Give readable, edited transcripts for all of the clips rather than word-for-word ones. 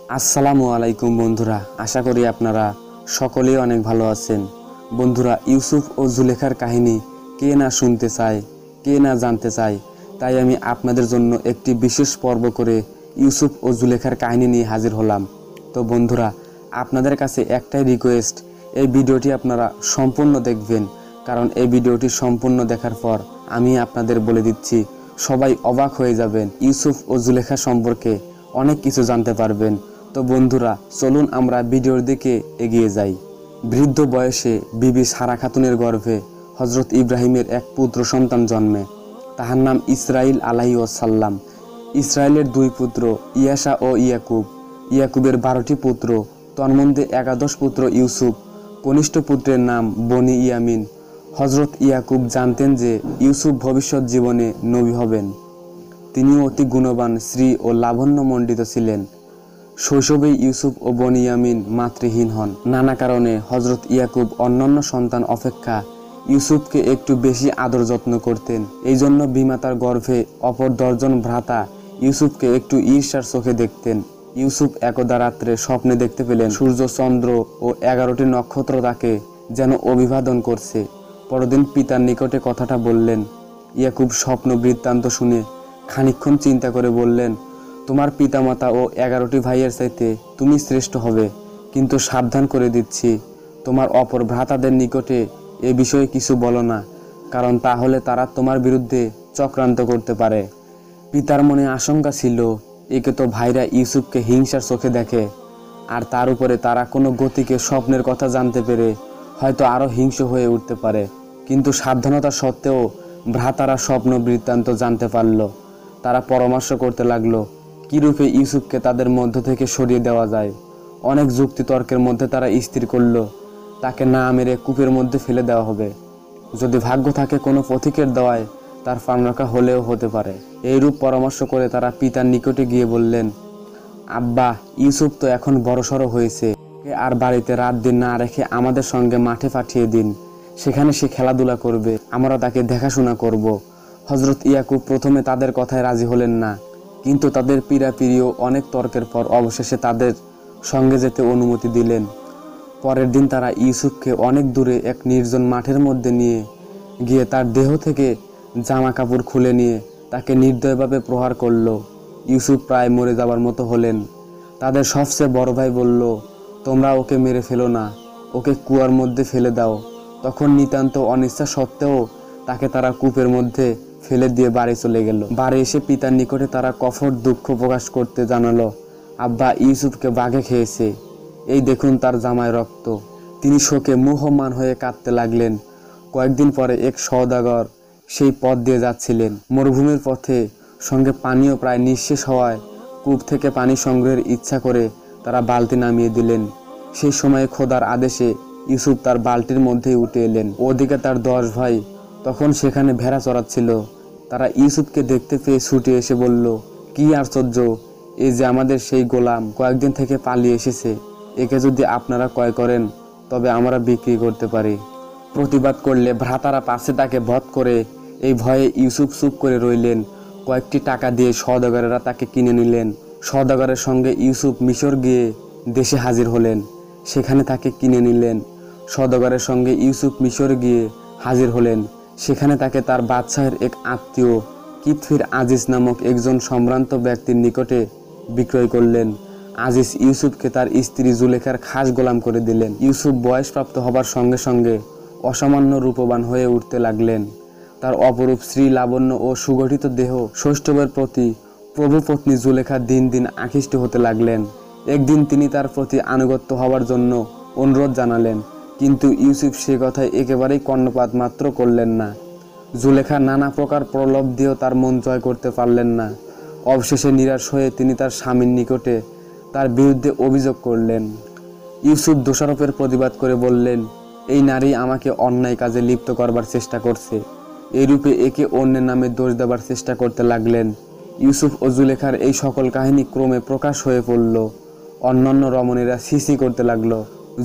আসসালামু আলাইকুম বন্ধুরা, আশা করি আপনারা সকলেই অনেক ভালো আছেন। বন্ধুরা, ইউসুফ ও জুলেখার কাহিনী কে না শুনতে চায়, কে না জানতে চায়, তাই আমি আপনাদের জন্য একটি বিশেষ পর্ব করে ইউসুফ ও জুলেখার কাহিনী নিয়ে হাজির হলাম। তো বন্ধুরা, আপনাদের কাছে একটাই রিকোয়েস্ট, এই ভিডিওটি আপনারা সম্পূর্ণ দেখবেন, কারণ এই ভিডিওটি সম্পূর্ণ দেখার পর আমি আপনাদের বলে দিচ্ছি, সবাই অবাক হয়ে যাবেন। ইউসুফ ও জুলেখা সম্পর্কে অনেক কিছু জানতে পারবেন। তো বন্ধুরা, চলুন আমরা ভিডিওর দিকে এগিয়ে যাই। বৃদ্ধ বয়সে বিবি সারা খাতুনের গর্ভে হজরত ইব্রাহিমের এক পুত্র সন্তান জন্মে। তাহার নাম ইসরাইল আলাইহিসসালাম। ইসরায়েলের দুই পুত্র ইয়াসা ও ইয়াকুব। ইয়াকুবের 12টি পুত্র, তন্মধ্যে একাদশ পুত্র ইউসুফ। কনিষ্ঠ পুত্রের নাম বনি ইয়ামিন। হজরত ইয়াকুব জানতেন যে ইউসুফ ভবিষ্যৎ জীবনে নবী হবেন। তিনি অতি গুণবান, শ্রী ও লাবণ্যমণ্ডিত ছিলেন। শৈশবেই ইউসুফ ও বনিয়ামিন মাতৃহীন হন। নানা কারণে হজরত ইয়াকুব অন্যান্য সন্তান অপেক্ষা ইউসুফকে একটু বেশি আদর যত্ন করতেন। এই জন্য বিমাতার গর্ভে অপর 10 জন ভ্রাতা ইউসুফকে একটু ঈর্ষার চোখে দেখতেন। ইউসুফ একদা রাত্রে স্বপ্নে দেখতে পেলেন সূর্য, চন্দ্র ও 11টি নক্ষত্র তাকে যেন অভিবাদন করছে। পরদিন পিতার নিকটে কথাটা বললেন। ইয়াকুব স্বপ্ন বৃত্তান্ত শুনে খানিকক্ষণ চিন্তা করে বললেন, তোমার পিতামাতা ও 11টি ভাইয়ের চাইতে তুমি শ্রেষ্ঠ হবে, কিন্তু সাবধান করে দিচ্ছি, তোমার অপর ভ্রাতাদের নিকটে এ বিষয়ে কিছু বলো না, কারণ তাহলে তারা তোমার বিরুদ্ধে চক্রান্ত করতে পারে। পিতার মনে আশঙ্কা ছিল, একে তো ভাইরা ইউসুফকে হিংসার চোখে দেখে, আর তার উপরে তারা কোনো গতিকে স্বপ্নের কথা জানতে পেরে হয়তো আরও হিংস্র হয়ে উঠতে পারে। কিন্তু সাবধানতা সত্ত্বেও ভ্রাতারা স্বপ্ন বৃত্তান্ত জানতে পারল। তারা পরামর্শ করতে লাগলো কীরূপে ইউসুফকে তাদের মধ্য থেকে সরিয়ে দেওয়া যায়। অনেক যুক্তিতর্কের মধ্যে তারা স্থির করল, তাকে না মেরে কূপের মধ্যে ফেলে দেওয়া হবে। যদি ভাগ্য থাকে কোনো পথিকের দেওয়ায় তার প্রাণরক্ষা হলেও হতে পারে। এইরূপ পরামর্শ করে তারা পিতার নিকটে গিয়ে বললেন, আব্বা, ইউসুফ তো এখন বড়সড় হয়েছে, আর বাড়িতে রাত দিন না রেখে আমাদের সঙ্গে মাঠে পাঠিয়ে দিন, সেখানে সে খেলাধুলা করবে, আমরা তাকে দেখাশোনা করব। হজরত ইয়াকুব প্রথমে তাদের কথায় রাজি হলেন না, কিন্তু তাদের পীড়াপিড়িও অনেক তর্কের পর অবশেষে তাদের সঙ্গে যেতে অনুমতি দিলেন। পরের দিন তারা ইউসুফকে অনেক দূরে এক নির্জন মাঠের মধ্যে নিয়ে গিয়ে তার দেহ থেকে জামা কাপড় খুলে নিয়ে তাকে নির্দয়ভাবে প্রহার করল। ইউসুফ প্রায় মরে যাবার মতো হলেন। তাদের সবচেয়ে বড় ভাই বলল, তোমরা ওকে মেরে ফেলো না, ওকে কুয়ার মধ্যে ফেলে দাও। তখন নিতান্ত অনিচ্ছা সত্ত্বেও তাকে তারা কূপের মধ্যে ফেলে দিয়ে বাড়ি চলে গেল। বাড়ি এসে পিতার নিকটে তারা কঠোর দুঃখ প্রকাশ করতে জানালো, আব্বা, ইউসুফকে বাঘে খেয়েছে, এই দেখুন তার জামায় রক্ত। তিনি শোকে মুহ্যমান হয়ে কাঁদতে লাগলেন। কয়েকদিন পরে এক সওদাগর সেই পথ দিয়ে যাচ্ছিলেন। মরুভূমির পথে সঙ্গে পানিও প্রায় নিঃশেষ হওয়ায় কূপ থেকে পানি সংগ্রহের ইচ্ছা করে তারা বালতি নামিয়ে দিলেন। সেই সময়ে খোদার আদেশে ইউসুফ তার বালতির মধ্যেই উঠে এলেন। ওদিকে তার 10 ভাই তখন সেখানে ভেড়া চড়াচ্ছিল। তারা ইউসুফকে দেখতে পেয়ে ছুটে এসে বলল, কি আশ্চর্য, এই যে আমাদের সেই গোলাম, কয়েকদিন থেকে পালিয়ে এসেছে, একে যদি আপনারা ক্রয় করেন তবে আমরা বিক্রি করতে পারি। প্রতিবাদ করলে ভ্রাতারা পাশে তাকে বধ করে। এই ভয়ে ইউসুফ চুপ করে রইলেন। কয়েকটি টাকা দিয়ে সওদাগরেরা তাকে কিনে নিলেন। সওদাগরের সঙ্গে ইউসুফ মিশর গিয়ে দেশে হাজির হলেন, সেখানে তাকে কিনে নিলেন। সওদাগরের সঙ্গে ইউসুফ মিশর গিয়ে হাজির হলেন, সেখানে তাকে তার বাদশাহের এক আত্মীয় কিতফির আজিজ নামক একজন সম্ভ্রান্ত ব্যক্তির নিকটে বিক্রয় করলেন। আজিজ ইউসুফকে তার স্ত্রী জুলেখার খাস গোলাম করে দিলেন। ইউসুফ বয়সপ্রাপ্ত হবার সঙ্গে সঙ্গে অসামান্য রূপবান হয়ে উঠতে লাগলেন। তার অপরূপ শ্রী লাবণ্য ও সুগঠিত দেহ সৌষ্ঠবের প্রতি প্রভু পত্নী জুলেখা দিন দিন আকৃষ্ট হতে লাগলেন। একদিন তিনি তার প্রতি আনুগত্য হওয়ার জন্য অনুরোধ জানালেন, কিন্তু ইউসুফ সে কথায় একেবারেই কর্ণপাত মাত্র করলেন না। জুলেখা নানা প্রকার প্রলোভ দিয়েও তার মন জয় করতে পারলেন না। অবশেষে নিরাশ হয়ে তিনি তার স্বামীর নিকটে তার বিরুদ্ধে অভিযোগ করলেন। ইউসুফ দোষারোপের প্রতিবাদ করে বললেন, এই নারী আমাকে অন্যায় কাজে লিপ্ত করবার চেষ্টা করছে। এইরূপে একে অন্যের নামে দোষ দেবার চেষ্টা করতে লাগলেন। ইউসুফ ও জুলেখার এই সকল কাহিনী ক্রমে প্রকাশ হয়ে পড়ল। অন্যান্য রমণীরা ছিছি করতে লাগলো।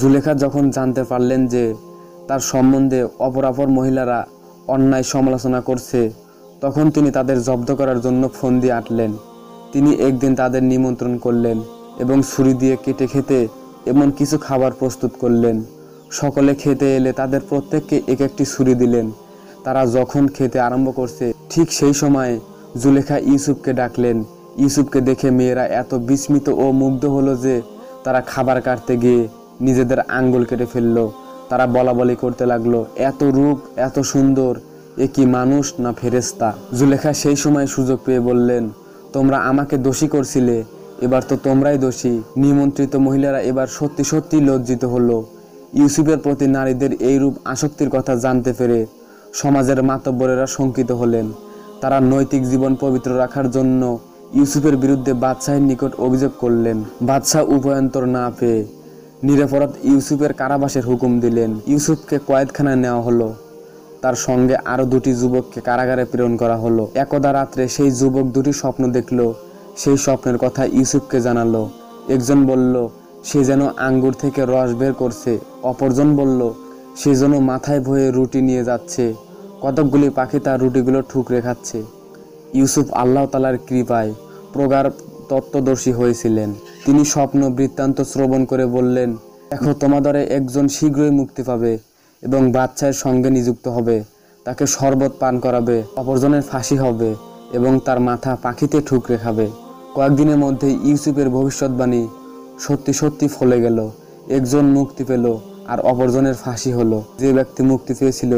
জুলেখা যখন জানতে পারলেন যে তার সম্বন্ধে অপরাপর মহিলারা অন্যায় সমালোচনা করছে, তখন তিনি তাদের জব্দ করার জন্য ফন্দি আঁটলেন। তিনি একদিন তাদের নিমন্ত্রণ করলেন। এবং ছুরি দিয়ে কেটে খেতে এমন কিছু খাবার প্রস্তুত করলেন। সকলে খেতে এলে তাদের প্রত্যেককে এক একটি ছুরি দিলেন। তারা যখন খেতে আরম্ভ করছে ঠিক সেই সময় জুলেখা ইউসুফকে ডাকলেন। ইউসুফকে দেখে মেয়েরা এত বিস্মিত ও মুগ্ধ হলো যে তারা খাবার কাটতে গিয়ে নিজেদের আঙ্গুল কেটে ফেললো। তারা বলাবলি করতে লাগলো, এত রূপ, এত সুন্দর, এ কি মানুষ না ফেরেশতা। জুলেখা সেই সময় সুযোগ পেয়ে বললেন, তোমরা আমাকে দোষী করছিলে, এবার তো তোমরাই দোষী। নিমন্ত্রিত মহিলারা এবার সত্যি সত্যি লজ্জিত হলো। ইউসুফের প্রতি নারীদের এই রূপ আসক্তির কথা জানতে পেরে সমাজের মাতব্বরেরা শঙ্কিত হলেন। তারা নৈতিক জীবন পবিত্র রাখার জন্য ইউসুফের বিরুদ্ধে বাদশাহের নিকট অভিযোগ করলেন। বাদশাহ উভয়ন্তর না পেয়ে নিরপরাধ ইউসুফের কারাবাসের হুকুম দিলেন। ইউসুফকে কয়েদখানায় নেওয়া হলো। তার সঙ্গে আরো দুটি যুবককে কারাগারে প্রেরণ করা হলো। একদা রাত্রে সেই যুবক দুটি স্বপ্ন দেখলো। সেই স্বপ্নের কথা ইউসুফকে জানালো। একজন বলল সে যেন আঙ্গুর থেকে রস বের করছে, অপরজন বলল সে যেন মাথায় বয়ে রুটি নিয়ে যাচ্ছে, কতকগুলি পাখি তার রুটিগুলো ঠুকরে খাচ্ছে। ইউসুফ আল্লাহ তাআলার কৃপায় প্রগাঢ় তত্ত্বদর্শী হয়েছিলেন। তিনি স্বপ্ন বৃত্তান্ত শ্রবণ করে বললেন, দেখো তোমাদের একজন শীঘ্রই মুক্তি পাবে এবং বাদশাহের সঙ্গে নিযুক্ত হবে, তাকে শরবত পান করাবে, অপরজনের ফাঁসি হবে এবং তার মাথা পাখিতে ঠুকরে খাবে। কয়েকদিনের মধ্যে ইউসুফের ভবিষ্যৎবাণী সত্যি সত্যি ফলে গেল। একজন মুক্তি পেল আর অপরজনের ফাঁসি হলো। যে ব্যক্তি মুক্তি পেয়েছিল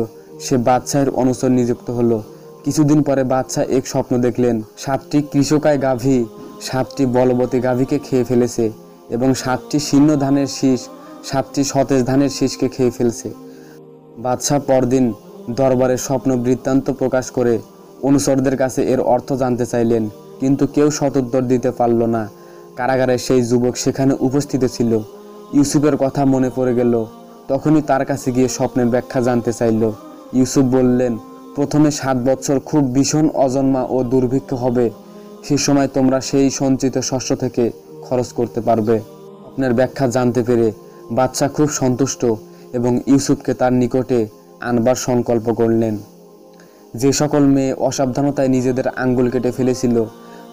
সে বাদশাহের অনুচর নিযুক্ত হলো। কিছুদিন পরে বাদশাহ এক স্বপ্ন দেখলেন, 7টি কৃষকায় গাভী 7টি বলবতী গাভীকে খেয়ে ফেলেছে এবং 7টি শীর্ণ ধানের শীষ 7টি সতেজ ধানের শীষকে খেয়ে ফেলছে। বাদশাহ পরদিন দরবারে স্বপ্ন বৃত্তান্ত প্রকাশ করে অনুচরদের কাছে এর অর্থ জানতে চাইলেন, কিন্তু কেউ সদুত্তর দিতে পারল না। কারাগারে সেই যুবক সেখানে উপস্থিত ছিল। ইউসুফের কথা মনে পড়ে গেল। তখনই তার কাছে গিয়ে স্বপ্নের ব্যাখ্যা জানতে চাইল। ইউসুফ বললেন, প্রথমে 7 বছর খুব ভীষণ অজন্মা ও দুর্ভিক্ষ হবে। সে সময় তোমরা সেই সঞ্চিত শস্য থেকে খরচ করতে পারবে। স্বপ্নের ব্যাখ্যা জানতে পেরে বাদশাহ খুব সন্তুষ্ট এবং ইউসুফকে তার নিকটে আনবার সংকল্প করলেন। যে সকল মেয়ে অসাবধানতায় নিজেদের আঙ্গুল কেটে ফেলেছিল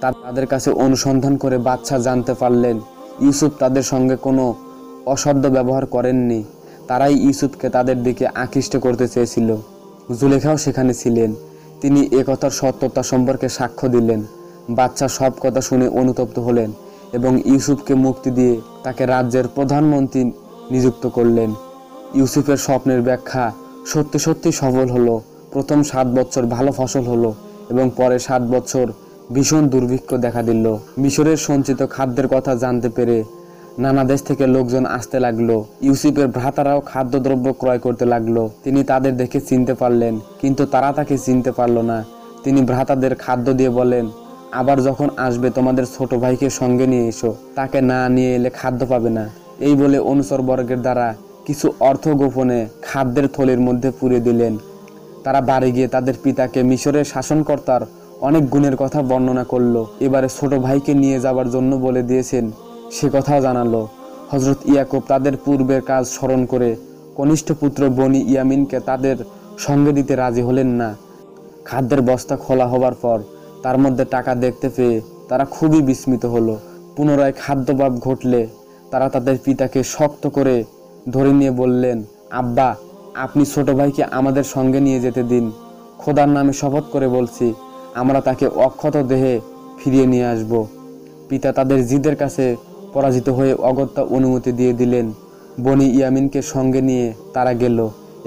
তাদের কাছে অনুসন্ধান করে বাদশাহ জানতে পারলেন ইউসুফ তাদের সঙ্গে কোনো অসভ্য ব্যবহার করেননি। তারাই ইউসুফকে তাদের দিকে আকৃষ্ট করতে চেয়েছিল। জুলেখাও সেখানে ছিলেন। তিনি একথার সত্যতা সম্পর্কে সাক্ষ্য দিলেন। বাদশাহ সব কথা শুনে অনুতপ্ত হলেন এবং ইউসুফকে মুক্তি দিয়ে তাকে রাজ্যের প্রধানমন্ত্রী নিযুক্ত করলেন। ইউসুফের স্বপ্নের ব্যাখ্যা সত্যি সত্যি সফল হলো। প্রথম 7 বছর ভালো ফসল হলো এবং পরে 7 বছর ভীষণ দুর্ভিক্ষ দেখা দিল। মিশরের সঞ্চিত খাদ্যের কথা জানতে পেরে নানা দেশ থেকে লোকজন আসতে লাগলো। ইউসুফের ভ্রাতারাও খাদ্যদ্রব্য ক্রয় করতে লাগলো। তিনি তাদের দেখে চিনতে পারলেন, কিন্তু তারা তাকে চিনতে পারল না। তিনি ভ্রাতাদের খাদ্য দিয়ে বলেন, আবার যখন আসবে তোমাদের ছোট ভাইকে সঙ্গে নিয়ে এসো, তাকে না নিয়ে এলে খাদ্য পাবে না। এই বলে অনুচরবর্গের দ্বারা কিছু অর্থ গোপনে খাদ্যের থলির মধ্যে পুরে দিলেন। তারা বাড়ি গিয়ে তাদের পিতাকে মিশরের শাসনকর্তার অনেক গুণের কথা বর্ণনা করলো। এবারে ছোট ভাইকে নিয়ে যাবার জন্য বলে দিয়েছেন সে কথাও জানালো। হযরত ইয়াকুব তাদের পূর্বের কাজ স্মরণ করে কনিষ্ঠ পুত্র বনি ইয়ামিনকে তাদের সঙ্গে দিতে রাজি হলেন না। খাদ্যের বস্তা খোলা হবার পর তার মধ্যে টাকা দেখতে পেয়ে তারা খুবই বিস্মিত হলো। পুনরায় খাদ্যাভাব ঘটলে তারা তাদের পিতাকে শক্ত করে ধরে নিয়ে বললেন, আব্বা, আপনি ছোট ভাইকে আমাদের সঙ্গে নিয়ে যেতে দিন। খোদার নামে শপথ করে বলছি, আমরা তাকে অক্ষত দেহে ফিরিয়ে নিয়ে আসব। পিতা তাদের জিদের কাছে পরাজিত হয়ে অগত্যা অনুমতি দিয়ে দিলেন। বনি ইয়ামিনকে সঙ্গে নিয়ে তারা গেল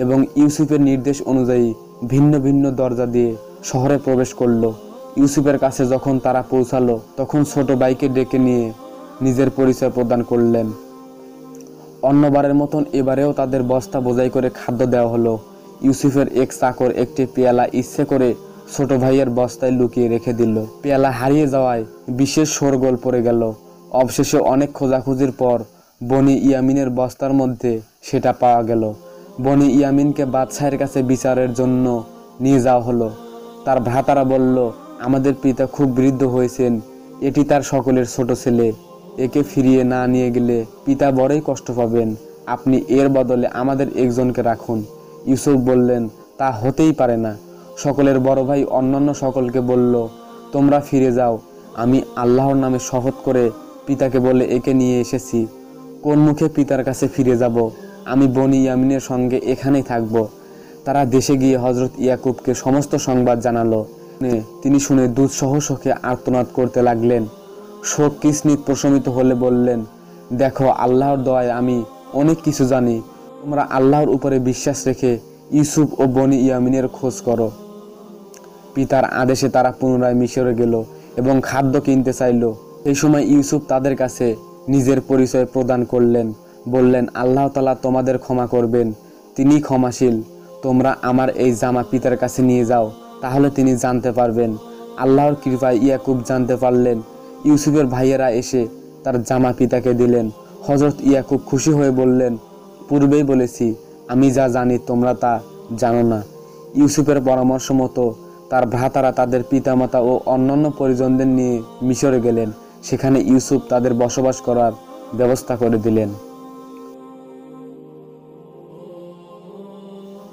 এবং ইউসুফের নির্দেশ অনুযায়ী ভিন্ন ভিন্ন দরজা দিয়ে শহরে প্রবেশ করলো। ইউসুফের কাছে যখন তারা পৌঁছালো তখন ছোট ভাইকে ডেকে নিয়ে নিজের পরিচয় প্রদান করলেন। অন্যবারের মতন এবারেও তাদের বস্তা বোঝাই করে খাদ্য দেওয়া হলো। ইউসুফের এক চাকর একটি পেয়ালা ইচ্ছে করে ছোট ভাইয়ের বস্তায় লুকিয়ে রেখে দিল। পেয়ালা হারিয়ে যাওয়ায় বিশেষ শোরগোল পড়ে গেল। অবশেষে অনেক খোঁজাখুঁজির পর বনি ইয়ামিনের বস্তার মধ্যে সেটা পাওয়া গেল। বনি ইয়ামিনকে বাদশাহের কাছে বিচারের জন্য নিয়ে যাওয়া হলো। তার ভ্রাতারা বলল, আমাদের পিতা খুব বৃদ্ধ হয়েছেন, এটি তার সকলের ছোট ছেলে, একে ফিরিয়ে না নিয়ে গেলে পিতা বড়ই কষ্ট পাবেন। আপনি এর বদলে আমাদের একজনকে রাখুন। ইউসুফ বললেন, তা হতেই পারে না। সকলের বড় ভাই অন্যান্য সকলকে বলল, তোমরা ফিরে যাও, আমি আল্লাহর নামে শপথ করে পিতাকে বলে একে নিয়ে এসেছি। কোন মুখে পিতার কাছে ফিরে যাব? আমি বনি ইয়ামিনের সঙ্গে এখানেই থাকব। তারা দেশে গিয়ে হযরত ইয়াকুবকে সমস্ত সংবাদ জানালো। তিনি শুনে দুধসহ শোকে আর্তনাদ করতে লাগলেন। শোক কিসনিত প্রশমিত হলে বললেন, দেখো, আল্লাহর দয়ায় আমি অনেক কিছু জানি। তোমরা আল্লাহর উপরে বিশ্বাস রেখে ইউসুফ ও বনি ইয়ামিনের খোঁজ করো। পিতার আদেশে তারা পুনরায় মিশরে গেল এবং খাদ্য কিনতে চাইল। সেই সময় ইউসুফ তাদের কাছে নিজের পরিচয় প্রদান করলেন। বললেন, আল্লাহ তাআলা তোমাদের ক্ষমা করবেন, তিনি ক্ষমাশীল। তোমরা আমার এই জামা পিতার কাছে নিয়ে যাও, তাহলে তিনি জানতে পারবেন। আল্লাহর কৃপায় ইয়াকুব জানতে পারলেন। ইউসুফের ভাইয়েরা এসে তার জামা পিতাকে দিলেন। হযরত ইয়াকুব খুশি হয়ে বললেন, পূর্বেই বলেছি, আমি যা জানি তোমরা তা জানো না। ইউসুফের পরামর্শ মতো তার ভ্রাতারা তাদের পিতামাতা ও অন্যান্য পরিজনদের নিয়ে মিশরে গেলেন। সেখানে ইউসুফ তাদের বসবাস করার ব্যবস্থা করে দিলেন।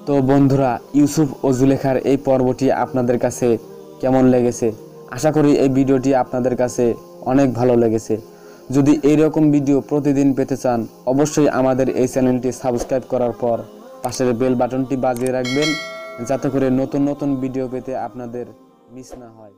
তো বন্ধুরা, ইউসুফ ও জুলেখার এই পর্বটি আপনাদের কাছে কেমন লেগেছে? আশা করি এই ভিডিওটি আপনাদের কাছে অনেক ভালো লেগেছে। যদি এইরকম ভিডিও প্রতিদিন পেতে চান, অবশ্যই আমাদের এই চ্যানেলটি সাবস্ক্রাইব করার পর পাশের বেল বাটনটি বাজিয়ে রাখবেন, যাতে করে নতুন নতুন ভিডিও পেতে আপনাদের মিস না হয়।